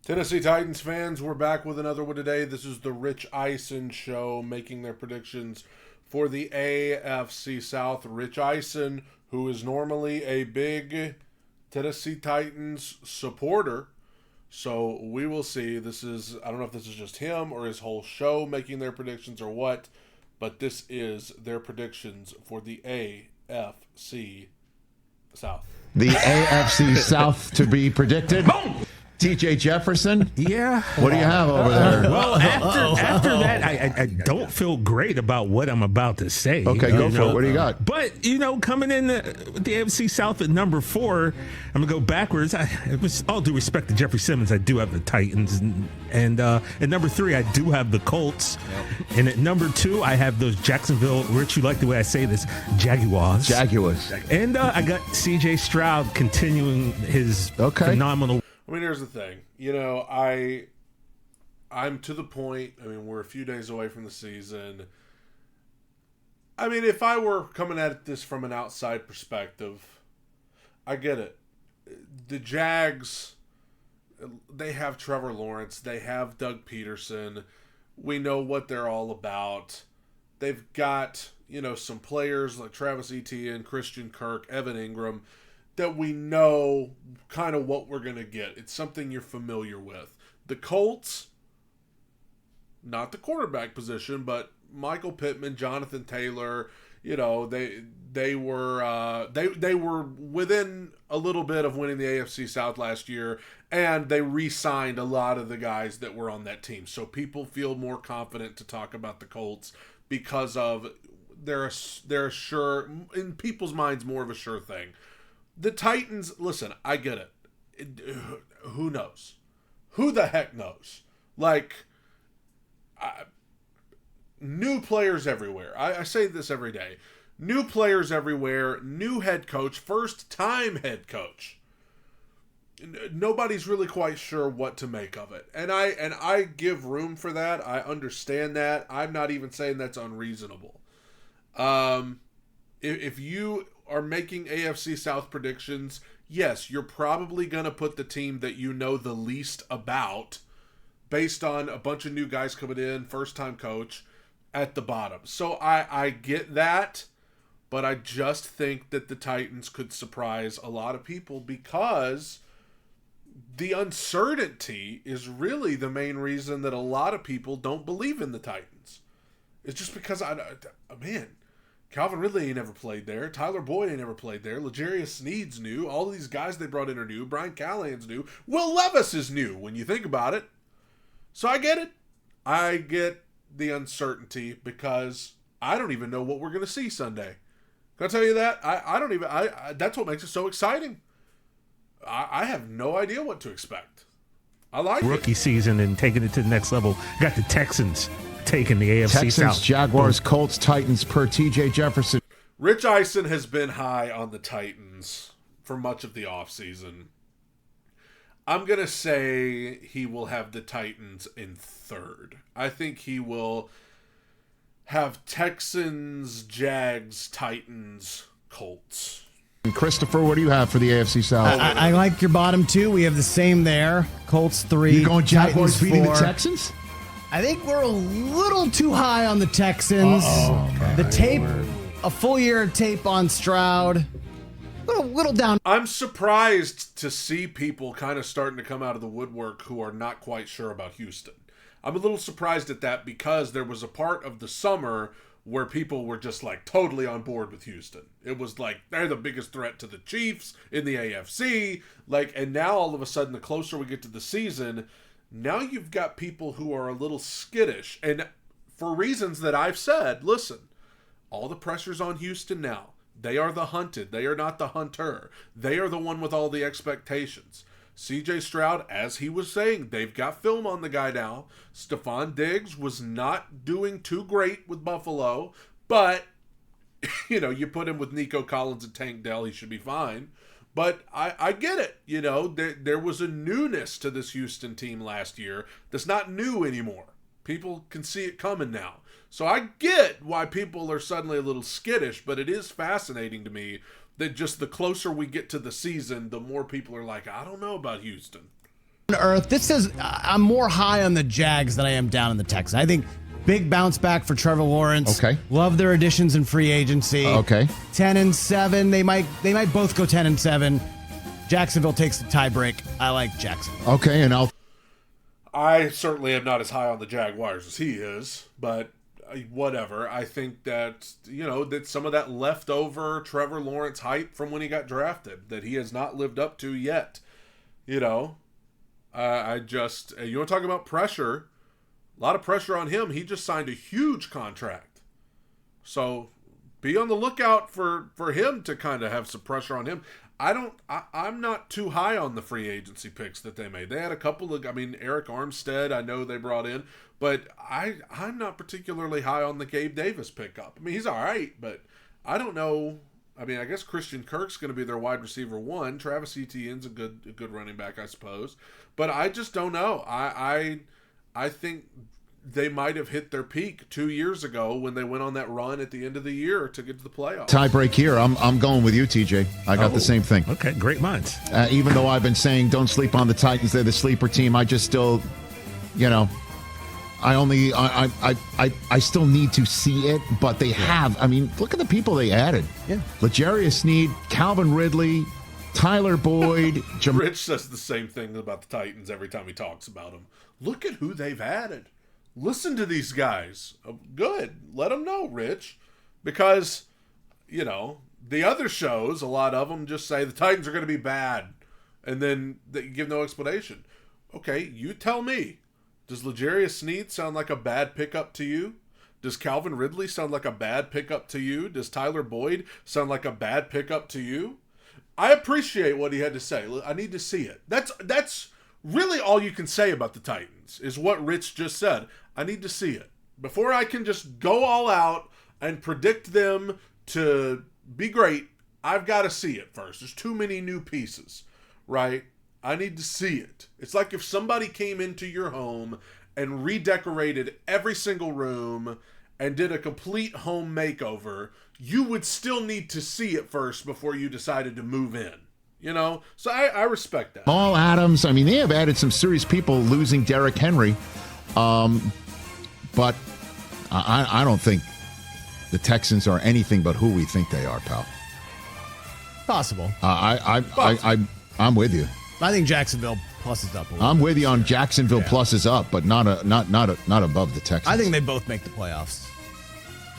Tennessee Titans fans, we're back with another one today. This is the Rich Eisen show making their predictions for the AFC South. Rich Eisen, who is normally a big Tennessee Titans supporter. So we will see. I don't know if this is just him or his whole show making their predictions or what, but this is their predictions for the AFC South. The AFC South to be predicted. Boom! TJ Jefferson? Yeah. What do you have over there? Well, after that, I don't feel great about what I'm about to say. Okay, go for it. What do you got? But, coming in the AFC South at number 4, I'm going to go backwards. With all due respect to Jeffrey Simmons, I do have the Titans. And at number 3, I do have the Colts. Yep. And at number 2, I have those Jacksonville, Rich, you like the way I say this, Jaguars. And I got C.J. Stroud continuing his phenomenal. I mean, here's the thing. I'm to the point. I mean, we're a few days away from the season. I mean, if I were coming at this from an outside perspective, I get it. The Jags, they have Trevor Lawrence. They have Doug Peterson. We know what they're all about. They've got, some players like Travis Etienne, Christian Kirk, Evan Ingram, that we know kind of what we're going to get. It's something you're familiar with. The Colts, not the quarterback position, but Michael Pittman, Jonathan Taylor, they were within a little bit of winning the AFC South last year, and they re-signed a lot of the guys that were on that team. So people feel more confident to talk about the Colts because of they're a sure, in people's minds, more of a sure thing. The Titans, listen, I get it. Who knows? Who the heck knows? New players everywhere. I say this every day. New players everywhere. New head coach. First-time head coach. Nobody's really quite sure what to make of it. And I give room for that. I understand that. I'm not even saying that's unreasonable. If you are making AFC South predictions, yes, you're probably going to put the team that you know the least about, based on a bunch of new guys coming in, first-time coach, at the bottom. So I get that, but I just think that the Titans could surprise a lot of people because the uncertainty is really the main reason that a lot of people don't believe in the Titans. It's just because, Calvin Ridley ain't never played there. Tyler Boyd ain't never played there. L'Jarius Sneed's new. All of these guys they brought in are new. Brian Callahan's new. Will Levis is new when you think about it. So I get it. I get the uncertainty because I don't even know what we're going to see Sunday. Can I tell you that? I don't even... that's what makes it so exciting. I have no idea what to expect. I like rookie season and taking it to the next level. Got the Texans taking the AFC Texans, South. Jaguars, Colts, Titans per TJ Jefferson. Rich Eisen has been high on the Titans for much of the offseason. I'm going to say he will have the Titans in third. I think he will have Texans, Jags, Titans, Colts. And Christopher, what do you have for the AFC South? I like your bottom 2. We have the same there. Colts 3. You going Jaguars Titans beating 4. the Texans? I think we're a little too high on the Texans. Okay. The tape, a full year of tape on Stroud. Little down. I'm surprised to see people kind of starting to come out of the woodwork who are not quite sure about Houston. I'm a little surprised at that because there was a part of the summer where people were just totally on board with Houston. It was they're the biggest threat to the Chiefs in the AFC. And now all of a sudden, the closer we get to the season, now you've got people who are a little skittish. And for reasons that I've said, listen, all the pressure's on Houston now. They are the hunted. They are not the hunter. They are the one with all the expectations. C.J. Stroud, as he was saying, they've got film on the guy now. Stephon Diggs was not doing too great with Buffalo, but, you put him with Nico Collins and Tank Dell, he should be fine. But I get it. There was a newness to this Houston team last year that's not new anymore. People can see it coming now. So I get why people are suddenly a little skittish, but it is fascinating to me that just the closer we get to the season, the more people are like, I don't know about Houston. Earth. This says I'm more high on the Jags than I am down on the Texans. I think big bounce back for Trevor Lawrence. Okay. Love their additions in free agency. Okay. 10-7. They might both go 10-7. Jacksonville takes the tiebreak. I like Jacksonville. Okay, and I certainly am not as high on the Jaguars as he is, but whatever. I think that, that some of that leftover Trevor Lawrence hype from when he got drafted that he has not lived up to yet. I just, you want to talk about pressure? A lot of pressure on him. He just signed a huge contract. So be on the lookout for him to kind of have some pressure on him. I'm not too high on the free agency picks that they made. They had a couple of, Eric Armstead, I know they brought in, but I'm not particularly high on the Gabe Davis pickup. He's all right, but I don't know. I guess Christian Kirk's going to be their wide receiver 1. Travis Etienne's a good running back, I suppose. But I just don't know. I think they might have hit their peak 2 years ago when they went on that run at the end of the year to get to the playoffs. tie break here. I'm going with you, TJ. I got the same thing. Okay, great minds. Even though I've been saying don't sleep on the Titans, they're the sleeper team. I just still, I still need to see it, but they have. Look at the people they added. Yeah. L'Jarius Sneed, Calvin Ridley, Tyler Boyd. Rich says the same thing about the Titans every time he talks about them. Look at who they've added. Listen to these guys. Good. Let them know, Rich. Because, the other shows, a lot of them just say the Titans are going to be bad. And then they give no explanation. Okay, you tell me. Does L'Jarius Sneed sound like a bad pickup to you? Does Calvin Ridley sound like a bad pickup to you? Does Tyler Boyd sound like a bad pickup to you? I appreciate what he had to say. I need to see it. That's really all you can say about the Titans, is what Rich just said. I need to see it. Before I can just go all out and predict them to be great, I've got to see it first. There's too many new pieces, right? I need to see it. It's like if somebody came into your home and redecorated every single room and did a complete home makeover, you would still need to see it first before you decided to move in. So I respect that. All Adams. They have added some serious people, losing Derrick Henry. But I don't think the Texans are anything but who we think they are, pal. Possible. I'm with you. I think Jacksonville pluses up a little. I'm with you on Jacksonville pluses up, but not above the Texans. I think they both make the playoffs.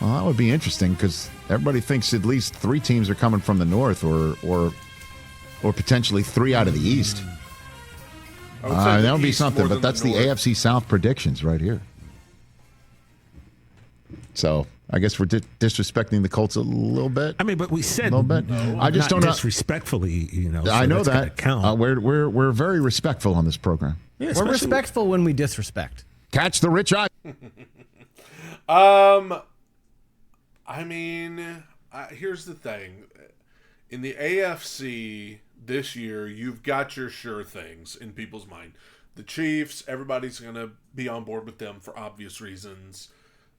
Well, that would be interesting because everybody thinks at least 3 teams are coming from the north, or potentially 3 out of the east. That would be something, but that's the AFC South predictions right here. So I guess we're disrespecting the Colts a little bit. But we said a little bit. No, I just don't know. Disrespectfully, So I know that. Count. We're very respectful on this program. Yeah, we're respectful when we disrespect. Catch the rich eye. Here's the thing. In the AFC this year, you've got your sure things in people's mind. The Chiefs, everybody's going to be on board with them for obvious reasons.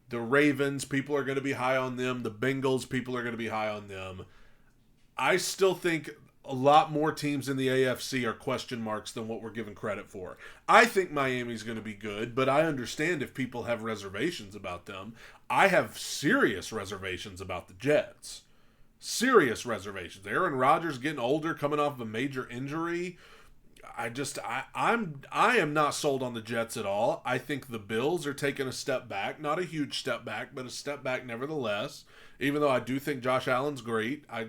The Ravens, people are going to be high on them. The Bengals, people are going to be high on them. I still think a lot more teams in the AFC are question marks than what we're given credit for. I think Miami's going to be good, but I understand if people have reservations about them. I have serious reservations about the Jets. Serious reservations. Aaron Rodgers getting older, coming off of a major injury. I am not sold on the Jets at all. I think the Bills are taking a step back. Not a huge step back, but a step back nevertheless. Even though I do think Josh Allen's great, I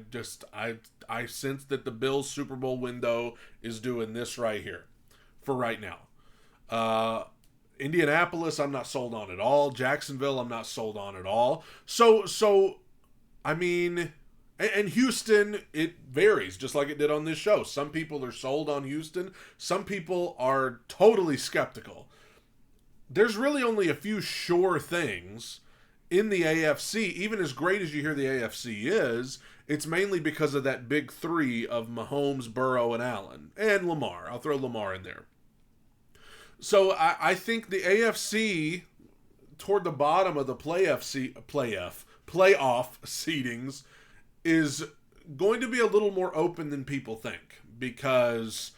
sense that the Bills' Super Bowl window is doing this right here for right now. Indianapolis, I'm not sold on at all. Jacksonville, I'm not sold on at all. And Houston, it varies, just like it did on this show. Some people are sold on Houston. Some people are totally skeptical. There's really only a few sure things in the AFC. Even as great as you hear the AFC is, it's mainly because of that big 3 of Mahomes, Burrow, and Allen. And Lamar. I'll throw Lamar in there. So I think the AFC, toward the bottom of the playoff seedings, is going to be a little more open than people think, because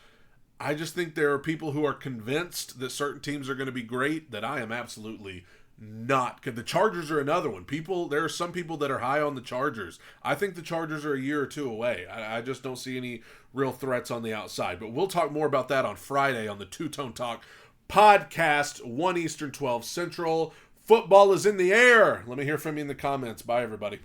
I just think there are people who are convinced that certain teams are going to be great that I am absolutely not. The Chargers are another one. There are some people that are high on the Chargers. I think the Chargers are a year or two away. I just don't see any real threats on the outside. But we'll talk more about that on Friday on the Two Tone Talk podcast, 1 Eastern, 12 Central. Football is in the air. Let me hear from you in the comments. Bye, everybody.